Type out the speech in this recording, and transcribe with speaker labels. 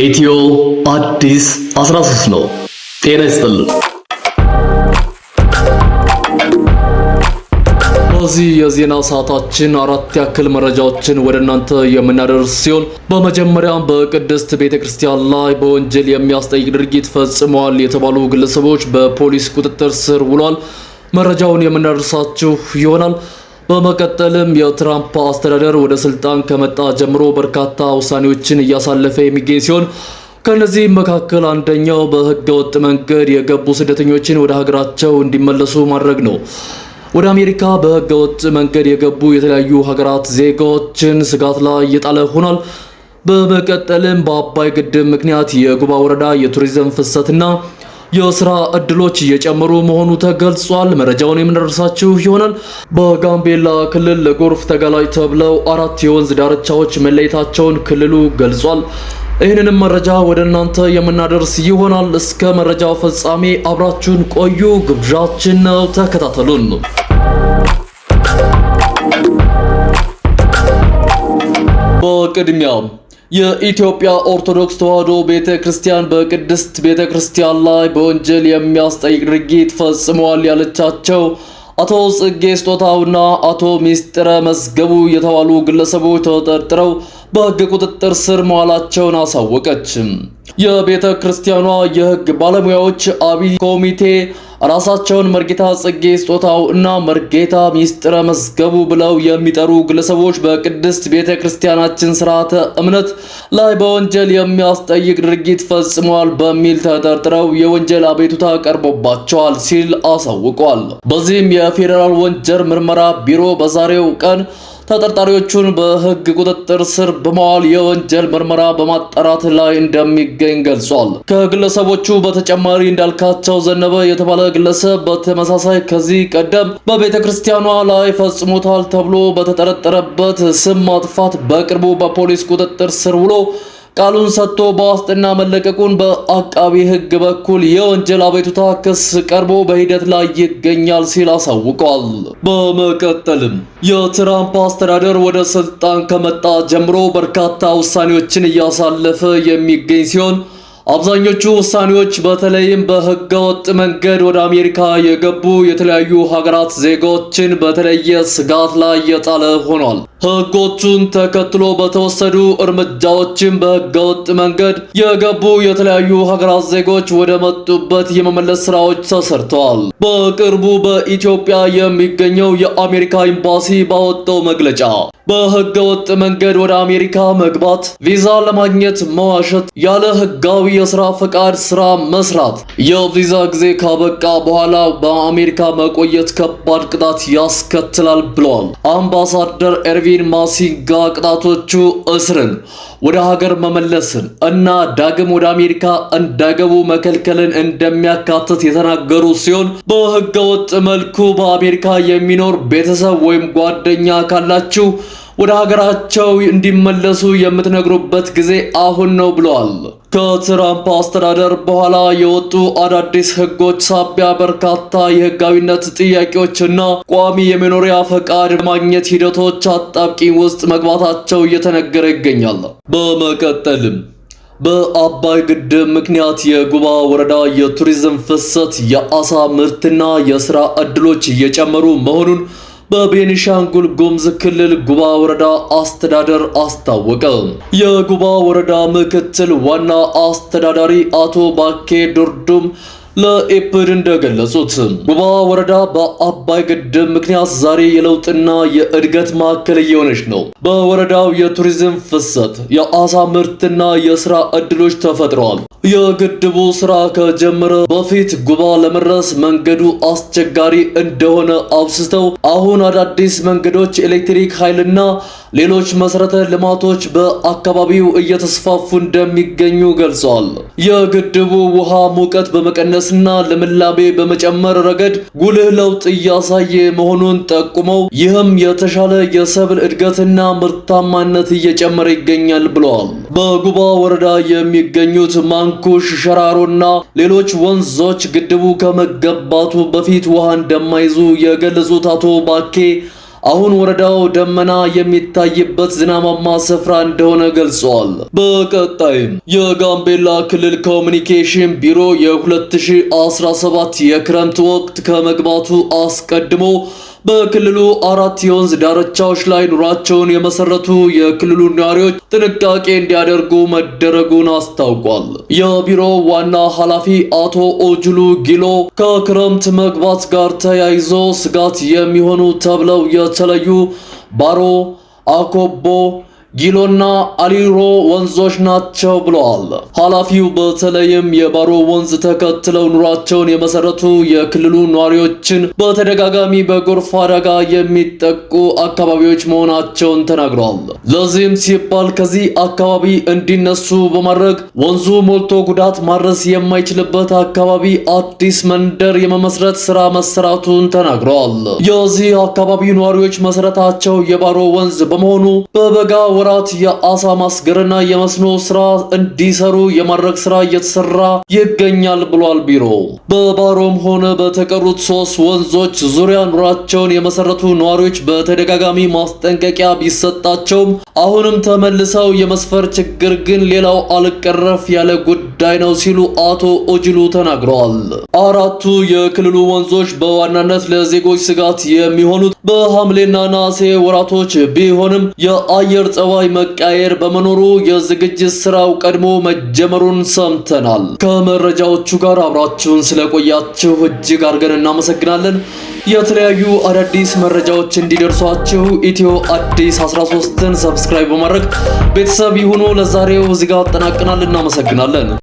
Speaker 1: ኢትዮ አዲስ 13 ነው። ጤና ይስጥልን። በዚህ የዜና ሰዓታችን አራት ያክል መረጃዎችን ወደ እናንተ የምናደርስ ሲሆን በመጀመሪያም በቅድስት ቤተክርስቲያን ላይ በወንጀል የሚያስጠይቅ ድርጊት ፈጽመዋል የተባሉ ግለሰቦች በፖሊስ ቁጥጥር ስር ውሏል። መረጃውን የምናደርሳችሁ ይሆናል። በመቀጠልም የትራምፕ አስተዳደር ወደ ስልጣን ከመጣ ጀምሮ በርካታ ውሳኔዎችን እያሳለፈ የሚገኝ ሲሆን ከነዚህም መካከል አንደኛው በህገወጥ መንገድ የገቡ ስደተኞችን ወደ ሀገራቸው እንዲመለሱ ማድረግ ነው። ወደ አሜሪካ በህገወጥ መንገድ የገቡ የተለያዩ ሀገራት ዜጎችን ስጋት ላይ እየጣለ ሆኗል። በመቀጠልም በአባይ ግድብ ምክንያት የጉባ ወረዳ የቱሪዝም ፍሰትና የስራ እድሎች እየጨመሩ መሆኑ ተገልጿል። መረጃውን የምንደርሳችሁ ይሆናል። በጋምቤላ ክልል ለጎርፍ ተጋላጭ ተብለው 4 የወንዝ ዳርቻዎች መለየታቸውን ክልሉ ገልጿል። ይህንንም መረጃ ወደ እናንተ የምናደርስ ይሆናል። እስከ መረጃው ፍጻሜ አብራችሁን ቆዩ ግብዣችን ነው። ተከታተሉን። በቅድሚያም የኢትዮጵያ ኦርቶዶክስ ተዋሕዶ ቤተክርስቲያን በቅድስት ቤተክርስቲያን ላይ በወንጀል የሚያስጠይቅ ድርጊት ፈጽመዋል ያለቻቸው አቶ ጽጌ ስጦታውና አቶ ሚስጥረ መዝገቡ የተባሉ ግለሰቦች ተጠርጥረው በሕግ ቁጥጥር ስር መዋላቸውን አሳወቀች። የቤተ ክርስቲያኗ የሕግ ባለሙያዎች አብይ ኮሚቴ ራሳቸውን መርጌታ ጽጌ ስጦታው እና መርጌታ ሚስጥረ መዝገቡ ብለው የሚጠሩ ግለሰቦች በቅድስት ቤተ ክርስቲያናችን ስርዓተ እምነት ላይ በወንጀል የሚያስጠይቅ ድርጊት ፈጽመዋል በሚል ተጠርጥረው የወንጀል አቤቱታ ቀርቦባቸዋል ሲል አሳውቋል። በዚህም የፌዴራል ወንጀል ምርመራ ቢሮ በዛሬው ቀን ተጠርጣሪዎቹን በሕግ ቁጥጥር ስር በመዋል የወንጀል ምርመራ በማጣራት ላይ እንደሚገኝ ገልጿል። ከግለሰቦቹ በተጨማሪ እንዳልካቸው ዘነበ የተባለ ግለሰብ በተመሳሳይ ከዚህ ቀደም በቤተ ክርስቲያኗ ላይ ፈጽሞታል ተብሎ በተጠረጠረበት ስም ማጥፋት በቅርቡ በፖሊስ ቁጥጥር ስር ውሎ ቃሉን ሰጥቶ በዋስትና መለቀቁን በአቃቢ ሕግ በኩል የወንጀል አቤቱታ ክስ ቀርቦ በሂደት ላይ ይገኛል ሲል አሳውቋል። በመቀጠልም የትራምፕ አስተዳደር ወደ ስልጣን ከመጣ ጀምሮ በርካታ ውሳኔዎችን እያሳለፈ የሚገኝ ሲሆን አብዛኞቹ ውሳኔዎች በተለይም በህገወጥ መንገድ ወደ አሜሪካ የገቡ የተለያዩ ሀገራት ዜጎችን በተለየ ስጋት ላይ የጣለ ሆኗል። ህጎቹን ተከትሎ በተወሰዱ እርምጃዎችም በህገወጥ መንገድ የገቡ የተለያዩ ሀገራት ዜጎች ወደ መጡበት የመመለስ ስራዎች ተሰርተዋል። በቅርቡ በኢትዮጵያ የሚገኘው የአሜሪካ ኤምባሲ ባወጣው መግለጫ በህገወጥ መንገድ ወደ አሜሪካ መግባት፣ ቪዛ ለማግኘት መዋሸት፣ ያለ ህጋዊ የስራ ፈቃድ ስራ መስራት፣ የቪዛ ጊዜ ካበቃ በኋላ በአሜሪካ መቆየት ከባድ ቅጣት ያስከትላል ብለዋል። አምባሳደር ኤርቪን ማሲንጋ ቅጣቶቹ እስርን፣ ወደ ሀገር መመለስን እና ዳግም ወደ አሜሪካ እንዳይገቡ መከልከልን እንደሚያካትት የተናገሩ ሲሆን በህገወጥ መልኩ በአሜሪካ የሚኖር ቤተሰብ ወይም ጓደኛ ካላችሁ ወደ ሀገራቸው እንዲመለሱ የምትነግሩበት ጊዜ አሁን ነው ብለዋል። ከትራምፕ አስተዳደር በኋላ የወጡ አዳዲስ ህጎች ሳቢያ በርካታ የህጋዊነት ጥያቄዎችና ቋሚ የመኖሪያ ፈቃድ ማግኘት ሂደቶች አጣብቂኝ ውስጥ መግባታቸው እየተነገረ ይገኛል። በመቀጠልም በአባይ ግድብ ምክንያት የጉባ ወረዳ የቱሪዝም ፍሰት፣ የአሳ ምርትና የስራ ዕድሎች እየጨመሩ መሆኑን በቤኒሻንጉል ጉሙዝ ክልል ጉባ ወረዳ አስተዳደር አስታወቀ። የጉባ ወረዳ ምክትል ዋና አስተዳዳሪ አቶ ባኬ ዶርዱም ለኢፕድ እንደገለጹት ጉባ ወረዳ በአባይ ግድብ ምክንያት ዛሬ የለውጥና የእድገት ማዕከል እየሆነች ነው። በወረዳው የቱሪዝም ፍሰት፣ የአሳ ምርትና የስራ ዕድሎች ተፈጥረዋል። የግድቡ ስራ ከጀመረ በፊት ጉባ ለመድረስ መንገዱ አስቸጋሪ እንደሆነ አብስተው አሁን አዳዲስ መንገዶች፣ ኤሌክትሪክ ኃይልና ሌሎች መሰረተ ልማቶች በአካባቢው እየተስፋፉ እንደሚገኙ ገልጸዋል። የግድቡ ውሃ ሙቀት በመቀነስና ልምላሜ በመጨመር ረገድ ጉልህ ለውጥ እያሳየ መሆኑን ጠቁመው ይህም የተሻለ የሰብል እድገትና ምርታማነት እየጨመረ ይገኛል ብለዋል። በጉባ ወረዳ የሚገኙት ማንኩሽ፣ ሸራሮና ሌሎች ወንዞች ግድቡ ከመገንባቱ በፊት ውሃ እንደማይዙ የገለጹት አቶ ባኬ አሁን ወረዳው ደመና የሚታይበት ዝናባማ ስፍራ እንደሆነ ገልጸዋል። በቀጣይም የጋምቤላ ክልል ኮሚኒኬሽን ቢሮ የ2017 የክረምት ወቅት ከመግባቱ አስቀድሞ በክልሉ 4 የወንዝ ዳርቻዎች ላይ ኑሯቸውን የመሰረቱ የክልሉ ነዋሪዎች ጥንቃቄ እንዲያደርጉ መደረጉን አስታውቋል። የቢሮው ዋና ኃላፊ አቶ ኦጅሉ ጊሎ ከክረምት መግባት ጋር ተያይዞ ስጋት የሚሆኑ ተብለው የተለዩ ባሮ፣ አኮቦ፣ ጊሎና አሊሮ ወንዞች ናቸው ብለዋል። ኃላፊው በተለይም የባሮ ወንዝ ተከትለው ኑሯቸውን የመሰረቱ የክልሉ ነዋሪዎችን በተደጋጋሚ በጎርፍ አደጋ የሚጠቁ አካባቢዎች መሆናቸውን ተናግረዋል። ለዚህም ሲባል ከዚህ አካባቢ እንዲነሱ በማድረግ ወንዙ ሞልቶ ጉዳት ማድረስ የማይችልበት አካባቢ አዲስ መንደር የመመስረት ስራ መሰራቱን ተናግረዋል። የዚህ አካባቢ ነዋሪዎች መሰረታቸው የባሮ ወንዝ በመሆኑ በበጋ ወራት የአሳ ማስገርና የመስኖ ስራ እንዲሰሩ የማድረግ ስራ እየተሰራ ይገኛል ብሏል ቢሮ። በባሮም ሆነ በተቀሩት 3 ወንዞች ዙሪያ ኑሯቸውን የመሰረቱ ነዋሪዎች በተደጋጋሚ ማስጠንቀቂያ ቢሰጣቸውም አሁንም ተመልሰው የመስፈር ችግር ግን ሌላው አልቀረፍ ያለ ጉዳይ ነው ሲሉ አቶ ኦጅሉ ተናግረዋል። 4ቱ የክልሉ ወንዞች በዋናነት ለዜጎች ስጋት የሚሆኑት በሐምሌና ነሐሴ ወራቶች ቢሆንም የአየር ጸባይ መቃየር በመኖሩ የዝግጅት ስራው ቀድሞ መጀመሩን ሰምተናል። ከመረጃዎቹ ጋር አብራችሁን ስለቆያችሁ እጅግ አድርገን እናመሰግናለን። የተለያዩ አዳዲስ መረጃዎች እንዲደርሷችሁ ኢትዮ አዲስ 13ን ሰብስክራይብ በማድረግ ቤተሰብ ይሁኑ። ለዛሬው እዚህ ጋር አጠናቅናል። እናመሰግናለን።